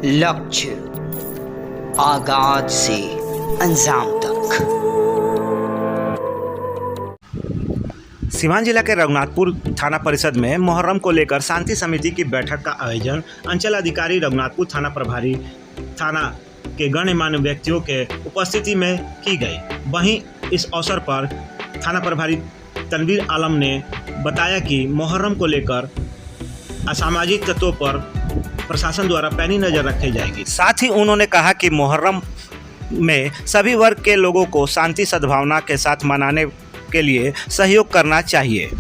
लक्ष्य आगाज से अंजाम तक। सीवान जिला के रघुनाथपुर थाना परिषद में मुहर्रम को लेकर शांति समिति की बैठक का आयोजन अंचल अधिकारी रघुनाथपुर थाना प्रभारी थाना के गणमान्य व्यक्तियों के उपस्थिति में की गई। वहीं इस अवसर पर थाना प्रभारी तनवीर आलम ने बताया कि मुहर्रम को लेकर असामाजिक तत्वों पर प्रशासन द्वारा पैनी नज़र रखी जाएगी। साथ ही उन्होंने कहा कि मुहर्रम में सभी वर्ग के लोगों को शांति सद्भावना के साथ मनाने के लिए सहयोग करना चाहिए।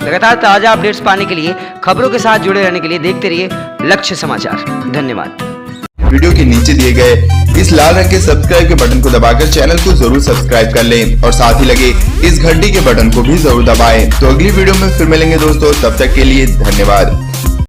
लगातार ताजा अपडेट्स पाने के लिए, खबरों के साथ जुड़े रहने के लिए देखते रहिए लक्ष्य समाचार। धन्यवाद। वीडियो के नीचे दिए गए इस लाल रंग के सब्सक्राइब के बटन को दबाकर चैनल को जरूर सब्सक्राइब कर लें और साथ ही लगे इस घंटी के बटन को भी जरूर दबाएं। तो अगली वीडियो में फिर मिलेंगे दोस्तों, तब तक के लिए धन्यवाद।